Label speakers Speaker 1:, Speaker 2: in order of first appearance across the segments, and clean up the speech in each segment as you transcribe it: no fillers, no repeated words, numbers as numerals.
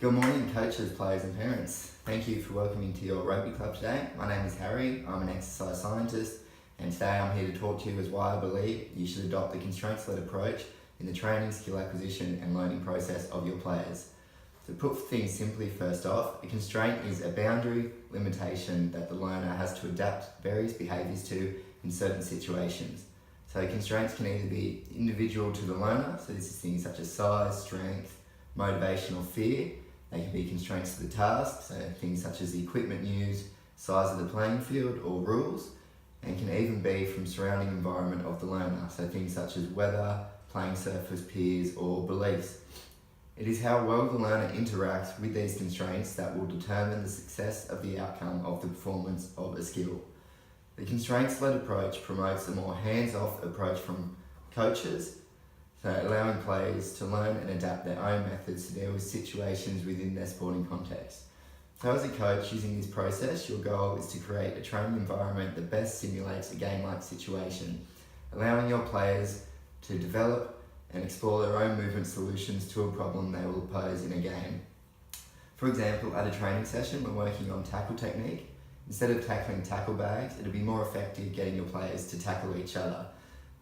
Speaker 1: Good morning, coaches, players and parents. Thank you for welcoming to your rugby club today. My name is Harry, I'm an exercise scientist, and today I'm here to talk to you as why I believe you should adopt the constraints-led approach in the training, skill acquisition and learning process of your players. To put things simply, first off, a constraint is a boundary limitation that the learner has to adapt various behaviours to in certain situations. So constraints can either be individual to the learner, so this is things such as size, strength, motivation or fear. They can be constraints to the task, so things such as the equipment used, size of the playing field or rules, and can even be from surrounding environment of the learner, so things such as weather, playing surface, peers or beliefs. It is how well the learner interacts with these constraints that will determine the success of the outcome of the performance of a skill. The constraints-led approach promotes a more hands-off approach from coaches, so allowing players to learn and adapt their own methods to deal with situations within their sporting context. So as a coach, using this process, your goal is to create a training environment that best simulates a game-like situation, allowing your players to develop and explore their own movement solutions to a problem they will pose in a game. For example, at a training session, when working on tackle technique, instead of tackling tackle bags, it'll be more effective getting your players to tackle each other.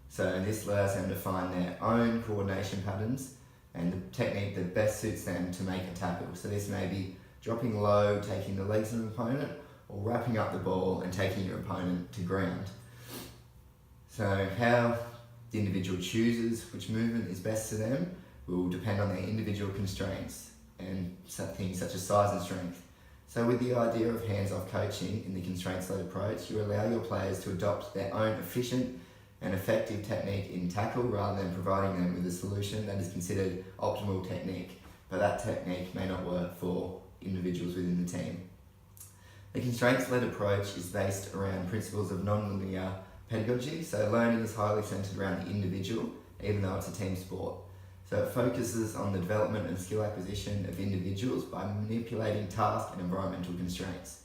Speaker 1: So this allows them to find their own coordination patterns and the technique that best suits them to make a tackle. So this may be dropping low, taking the legs of an opponent, or wrapping up the ball and taking your opponent to ground. So how the individual chooses which movement is best to them will depend on their individual constraints and things such as size and strength. So with the idea of hands-off coaching in the constraints-led approach, you allow your players to adopt their own efficient and effective technique in tackle rather than providing them with a solution that is considered optimal technique, but that technique may not work for individuals within the team. The constraints-led approach is based around principles of non-linear pedagogy, so learning is highly centred around the individual, even though it's a team sport. So it focuses on the development and skill acquisition of individuals by manipulating task and environmental constraints.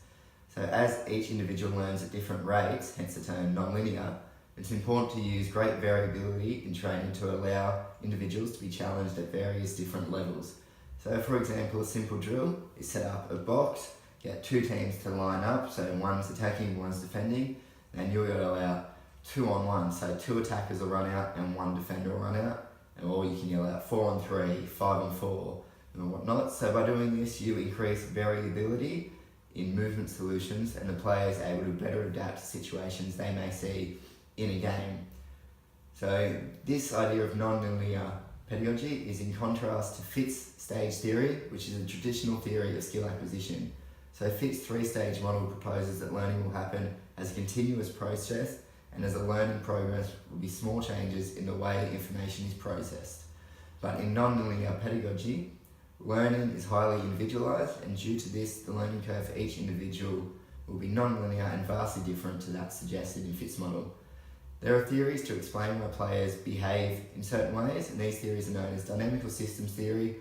Speaker 1: So as each individual learns at different rates, hence the term non-linear, it's important to use great variability in training to allow individuals to be challenged at various different levels. So for example, a simple drill is set up a box, get two teams to line up, so one's attacking, one's defending, and you're going to allow 2-on-1, so two attackers will run out and one defender will run out, or you can yell out 4-on-3, 5-on-4, and whatnot. So by doing this, you increase variability in movement solutions and the player is able to better adapt to situations they may see in a game. So this idea of non-linear pedagogy is in contrast to Fitt's stage theory, which is a traditional theory of skill acquisition. So Fitt's three-stage model proposes that learning will happen as a continuous process, and as a learning progress will be small changes in the way information is processed. But in non-linear pedagogy, learning is highly individualised, and due to this, the learning curve for each individual will be non-linear and vastly different to that suggested in Fitt's model. There are theories to explain why players behave in certain ways, and these theories are known as dynamical systems theory.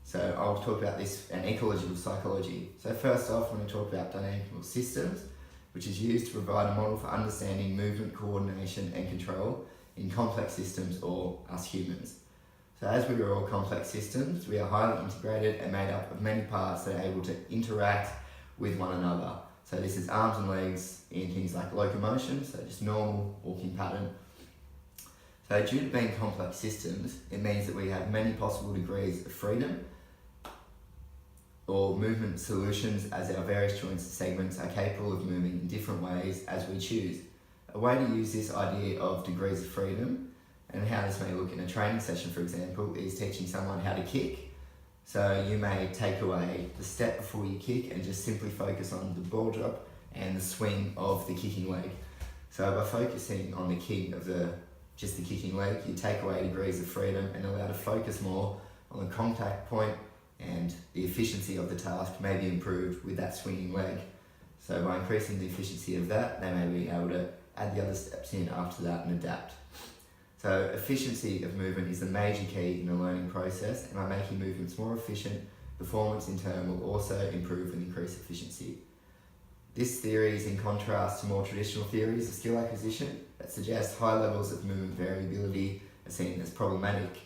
Speaker 1: So I'll talk about this and ecological psychology. So first off, I'm going to talk about dynamical systems, which is used to provide a model for understanding movement, coordination and control in complex systems or us humans. So as we are all complex systems, we are highly integrated and made up of many parts that are able to interact with one another. So this is arms and legs in things like locomotion, so just normal walking pattern. So due to being complex systems, it means that we have many possible degrees of freedom or movement solutions as our various joints and segments are capable of moving in different ways as we choose. A way to use this idea of degrees of freedom and how this may look in a training session, for example, is teaching someone how to kick. So you may take away the step before you kick and just simply focus on the ball drop and the swing of the kicking leg. So by focusing on the kick of just the kicking leg, you take away degrees of freedom and allow to focus more on the contact point, and the efficiency of the task may be improved with that swinging leg. So by increasing the efficiency of that, they may be able to add the other steps in after that and adapt. So efficiency of movement is the major key in the learning process, and by making movements more efficient, performance in turn will also improve and increase efficiency. This theory is in contrast to more traditional theories of skill acquisition that suggest high levels of movement variability are seen as problematic.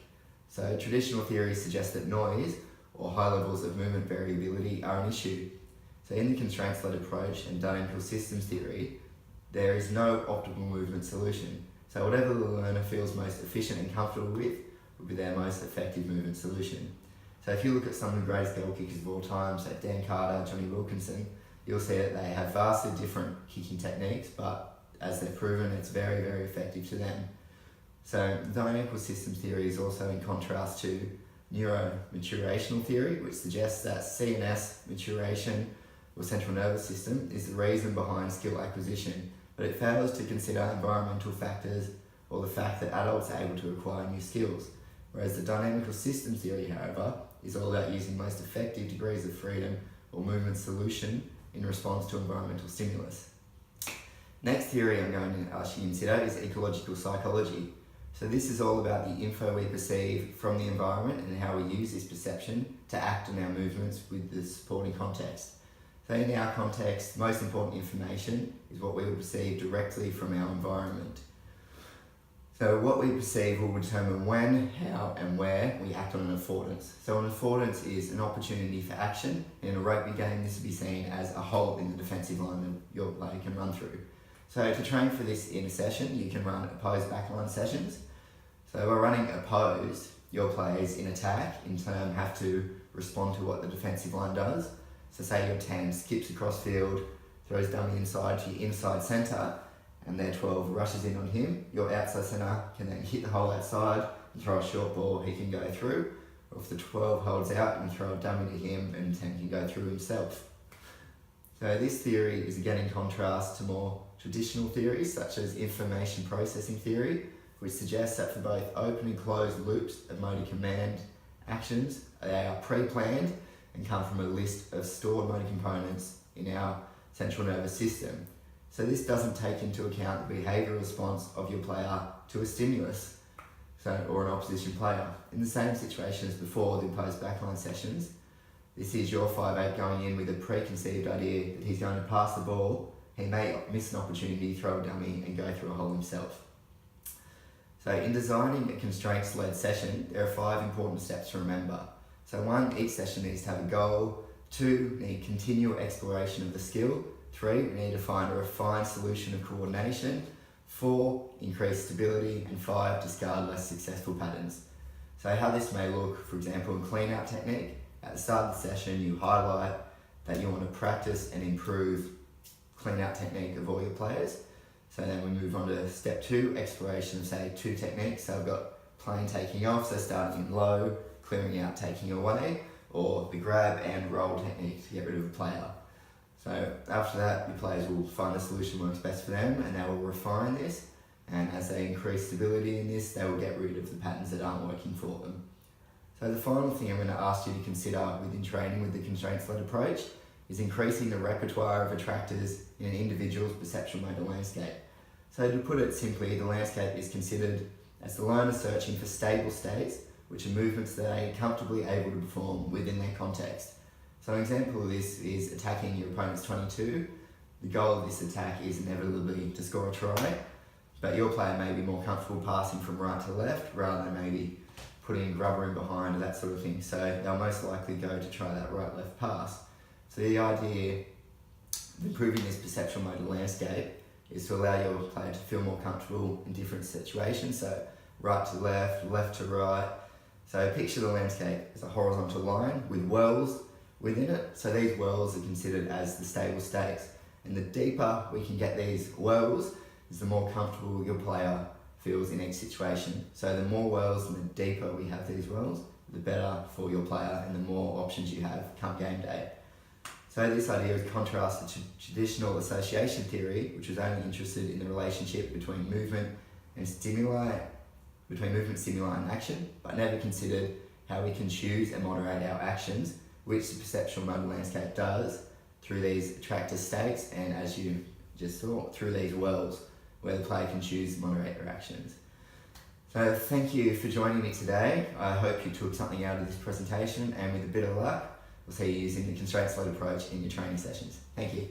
Speaker 1: So traditional theories suggest that noise or high levels of movement variability are an issue. So in the constraints-led approach and dynamical systems theory, there is no optimal movement solution. So whatever the learner feels most efficient and comfortable with will be their most effective movement solution. So if you look at some of the greatest goal kickers of all time, so Dan Carter, Johnny Wilkinson, you'll see that they have vastly different kicking techniques, but as they've proven, it's very, very effective to them. So dynamical systems theory is also in contrast to neuromaturational theory, which suggests that CNS maturation or central nervous system is the reason behind skill acquisition, but it fails to consider environmental factors or the fact that adults are able to acquire new skills. Whereas the dynamical systems theory, however, is all about using most effective degrees of freedom or movement solution in response to environmental stimulus. Next theory I'm going to ask you to consider is ecological psychology. So this is all about the info we perceive from the environment and how we use this perception to act on our movements with the supporting context. So in our context, most important information is what we will perceive directly from our environment. So what we perceive will determine when, how and where we act on an affordance. So an affordance is an opportunity for action. In a rugby game, this would be seen as a hole in the defensive line that your player can run through. So to train for this in a session, you can run opposed backline sessions. So by running opposed, your players in attack in turn have to respond to what the defensive line does. So say your 10 skips across field, throws dummy inside to your inside centre, and their 12 rushes in on him. Your outside centre can then hit the hole outside and throw a short ball he can go through. Or if the 12 holds out, you can throw a dummy to him and 10 can go through himself. So this theory is again in contrast to more traditional theories such as information processing theory, which suggests that for both open and closed loops of motor command actions, they are pre-planned and come from a list of stored motor components in our central nervous system. So this doesn't take into account the behavioural response of your player to a stimulus, or an opposition player. In the same situation as before, the opposed backline sessions, this is your 5'8" going in with a preconceived idea that he's going to pass the ball. He may miss an opportunity, throw a dummy and go through a hole himself. So in designing a constraints-led session, there are 5 important steps to remember. So 1, each session needs to have a goal. 2, we need continual exploration of the skill. 3, we need to find a refined solution of coordination. 4, increase stability. And 5, discard less successful patterns. So how this may look, for example, in clean-out technique, at the start of the session you highlight that you want to practice and improve clean-out technique of all your players. So then we move on to step 2, exploration of say 2 techniques. So I've got plane taking off, so starting in low, clearing out, taking away, or the grab and roll technique to get rid of a player. So after that, your players will find a solution that works best for them and they will refine this. And as they increase stability in this, they will get rid of the patterns that aren't working for them. So the final thing I'm going to ask you to consider within training with the constraints-led approach is increasing the repertoire of attractors in an individual's perceptual motor landscape. So to put it simply, the landscape is considered as the learner searching for stable states, which are movements that they are comfortably able to perform within their context. So an example of this is attacking your opponent's 22. The goal of this attack is inevitably to score a try, but your player may be more comfortable passing from right to left rather than maybe putting grubber in behind or that sort of thing. So they'll most likely go to try that right-left pass. So the idea of improving this perceptual motor landscape is to allow your player to feel more comfortable in different situations. So right to left, left to right. So picture the landscape as a horizontal line with wells within it. So these wells are considered as the stable states. And the deeper we can get these wells, is the more comfortable your player feels in each situation. So the more wells and the deeper we have these wells, the better for your player and the more options you have come game day. So this idea is contrasted to traditional association theory, which was only interested in the relationship between movement, stimuli and action, but never considered how we can choose and moderate our actions, which the perceptual motor landscape does through these attractor states and, as you just saw, through these wells where the player can choose and moderate their actions. So thank you for joining me today. I hope you took something out of this presentation, and with a bit of luck, we'll see you using the constraints-led approach in your training sessions. Thank you.